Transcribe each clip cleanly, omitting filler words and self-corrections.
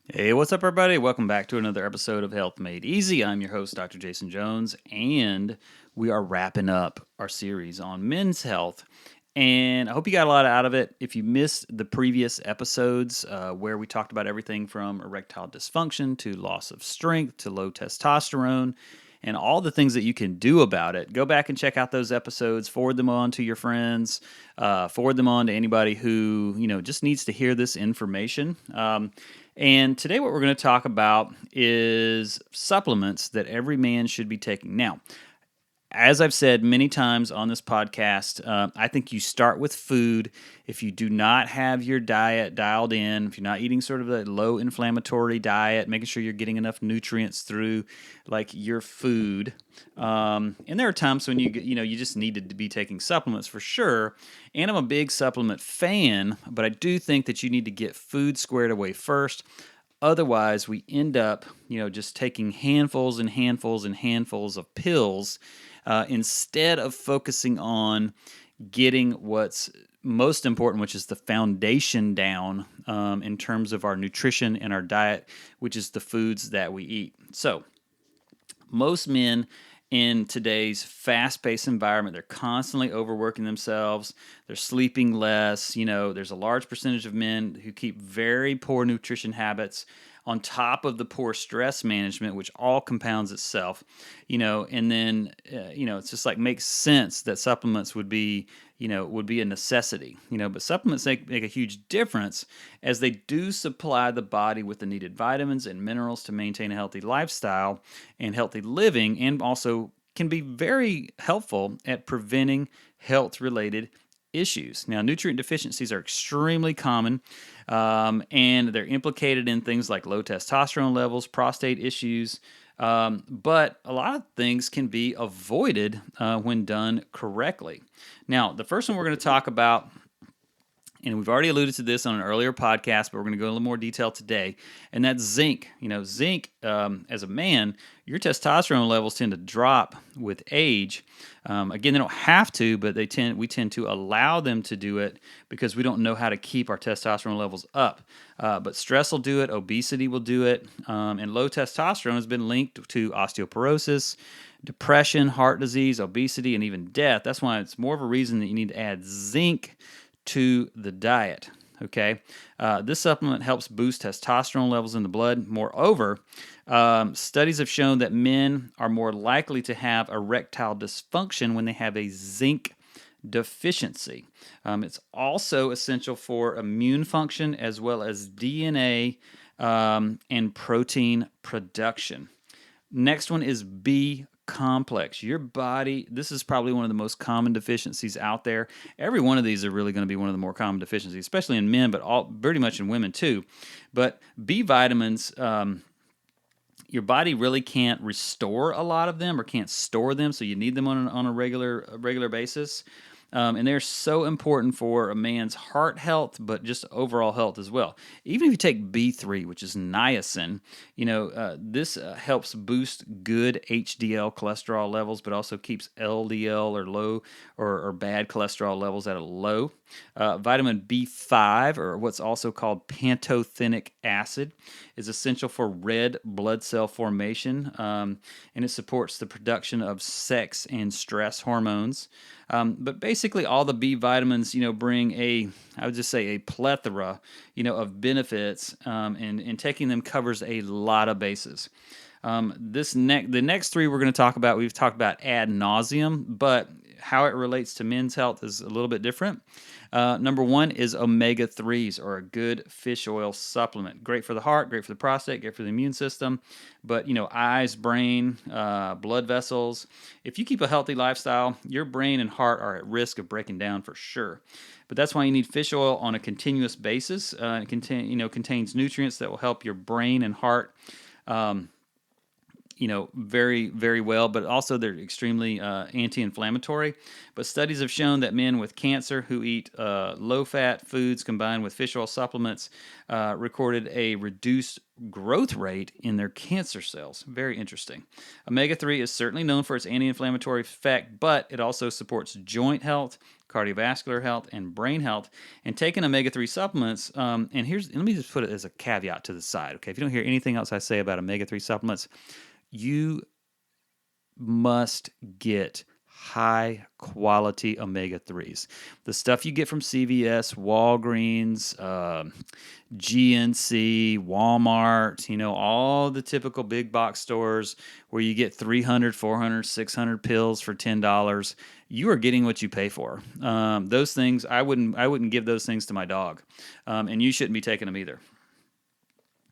Hey, what's up, everybody? Welcome back to another episode of Health Made Easy. I'm your host, Dr. Jason Jones, and we are wrapping up our series on men's health. And I hope you got a lot out of it. If you missed the previous episodes where we talked about everything from erectile dysfunction to loss of strength to low testosterone and all the things that you can do about it, go back and check out those episodes, forward them on to your friends, forward them on to anybody who, just needs to hear this information. And today, what we're going to talk about is supplements that every man should be taking. Now, as I've said many times on this podcast, I think you start with food. If you do not have your diet dialed in, if you're not eating sort of a low inflammatory diet, making sure you're getting enough nutrients through like your food. And there are times when you just need to be taking supplements for sure. And I'm a big supplement fan, but I do think that you need to get food squared away first. Otherwise, we end up, just taking handfuls and handfuls and handfuls of pills instead of focusing on getting what's most important, which is the foundation down in terms of our nutrition and our diet, which is the foods that we eat. So, most men in today's fast-paced environment, they're constantly overworking themselves, they're sleeping less. There's a large percentage of men who keep very poor nutrition habits on top of the poor stress management, which all compounds itself. And then it's just like makes sense that supplements would be a necessity. But supplements make a huge difference as they do supply the body with the needed vitamins and minerals to maintain a healthy lifestyle and healthy living, and also can be very helpful at preventing health-related issues. Now, nutrient deficiencies are extremely common, and they're implicated in things like low testosterone levels, prostate issues, but a lot of things can be avoided when done correctly. Now, the first one we're going to talk about, and we've already alluded to this on an earlier podcast, but we're going to go in a little more detail today, and that's zinc. Zinc, as a man, your testosterone levels tend to drop with age. Again, they don't have to, but we tend to allow them to do it because we don't know how to keep our testosterone levels up. But stress will do it, obesity will do it, and low testosterone has been linked to osteoporosis, depression, heart disease, obesity, and even death. That's why it's more of a reason that you need to add zinc to the diet. Okay, this supplement helps boost testosterone levels in the blood. Moreover, studies have shown that men are more likely to have erectile dysfunction when they have a zinc deficiency. It's also essential for immune function as well as DNA and protein production. Next one is B complex. Your body, this is probably one of the most common deficiencies out there. Every one of these are really going to be one of the more common deficiencies, especially in men, but pretty much in women too. But B vitamins, your body really can't restore a lot of them or can't store them, so you need them on a regular basis. And they're so important for a man's heart health, but just overall health as well. Even if you take B3, which is niacin, this helps boost good HDL cholesterol levels, but also keeps LDL or low or bad cholesterol levels at a low. Vitamin B5, or what's also called pantothenic acid, is essential for red blood cell formation, and it supports the production of sex and stress hormones. But basically, all the B vitamins, bring I would just say a plethora, of benefits, and taking them covers a lot of bases. The next three we're going to talk about, we've talked about ad nauseum, but how it relates to men's health is a little bit different. Number one is omega-3s, or a good fish oil supplement. Great for the heart, great for the prostate, great for the immune system. But, eyes, brain, blood vessels. If you keep a healthy lifestyle, your brain and heart are at risk of breaking down for sure. But that's why you need fish oil on a continuous basis. It contains nutrients that will help your brain and heart very, very well, but also they're extremely anti-inflammatory. But studies have shown that men with cancer who eat low-fat foods combined with fish oil supplements recorded a reduced growth rate in their cancer cells. Very interesting. Omega-3 is certainly known for its anti-inflammatory effect, but it also supports joint health, cardiovascular health, and brain health. And taking omega-3 supplements, and let me just put it as a caveat to the side, okay? If you don't hear anything else I say about omega-3 supplements, you must get high quality omega-3s. The stuff you get from CVS, Walgreens, GNC, Walmart, all the typical big box stores where you get 300, 400, 600 pills for $10. You are getting what you pay for. Those things, I wouldn't give those things to my dog. And you shouldn't be taking them either.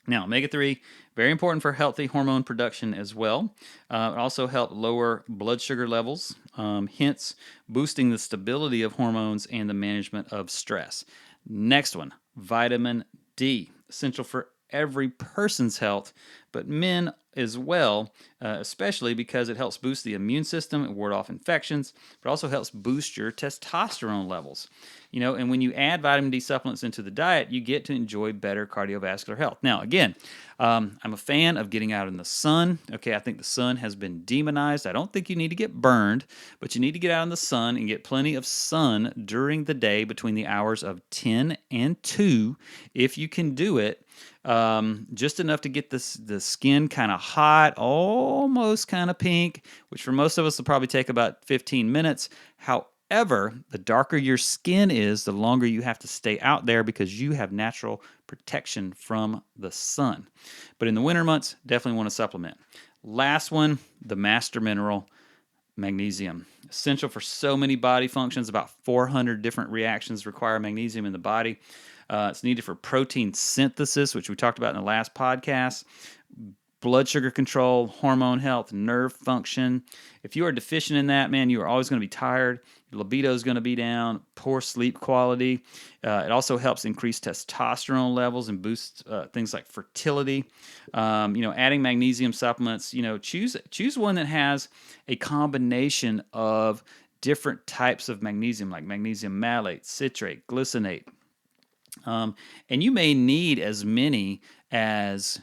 Now, omega-3, very important for healthy hormone production as well. It also helps lower blood sugar levels, hence boosting the stability of hormones and the management of stress. Next one, vitamin D, essential for every person's health, but men as well, especially because it helps boost the immune system and ward off infections, but also helps boost your testosterone levels. And when you add vitamin D supplements into the diet, you get to enjoy better cardiovascular health. Now, again, I'm a fan of getting out in the sun. Okay, I think the sun has been demonized. I don't think you need to get burned, but you need to get out in the sun and get plenty of sun during the day between the hours of 10 and 2 if you can do it. Just enough to get the skin kind of hot, almost kind of pink, which for most of us will probably take about 15 minutes. However, the darker your skin is, the longer you have to stay out there because you have natural protection from the sun. But in the winter months, definitely want to supplement. Last one, the master mineral, magnesium. Essential for so many body functions. About 400 different reactions require magnesium in the body. It's needed for protein synthesis, which we talked about in the last podcast, blood sugar control, hormone health, nerve function. If you are deficient in that, man, you are always going to be tired. Your libido is going to be down, poor sleep quality. It also helps increase testosterone levels and boosts things like fertility. Adding magnesium supplements, choose one that has a combination of different types of magnesium, like magnesium malate, citrate, glycinate. And you may need as many as,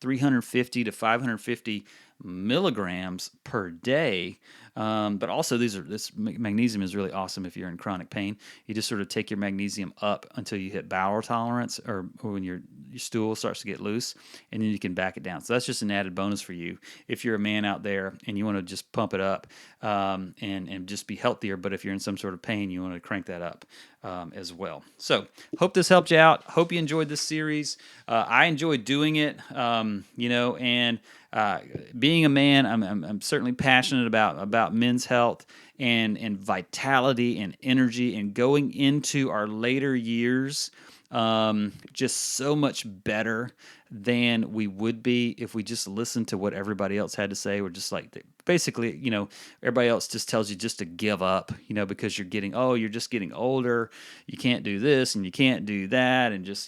350 to 550 milligrams per day. But also this magnesium is really awesome if you're in chronic pain. You just sort of take your magnesium up until you hit bowel tolerance or when your stool starts to get loose, and then you can back it down. So that's just an added bonus for you if you're a man out there and you want to just pump it up and just be healthier. But if you're in some sort of pain, you want to crank that up as well. So hope this helped you out. Hope you enjoyed this series. I enjoyed doing it, and being a man, I'm certainly passionate about men's health and vitality and energy, and going into our later years just so much better than we would be if we just listened to what everybody else had to say. We're just like, basically, everybody else just tells you just to give up, because you're just getting older. You can't do this and you can't do that. And just,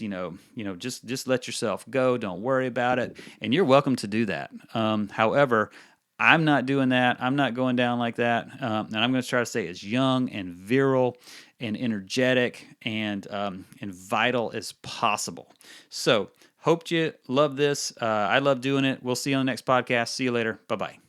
just let yourself go. Don't worry about it. And you're welcome to do that. However, I'm not doing that. I'm not going down like that. And I'm going to try to stay as young and virile and energetic and vital as possible. So hope you love this. I love doing it. We'll see you on the next podcast. See you later. Bye-bye.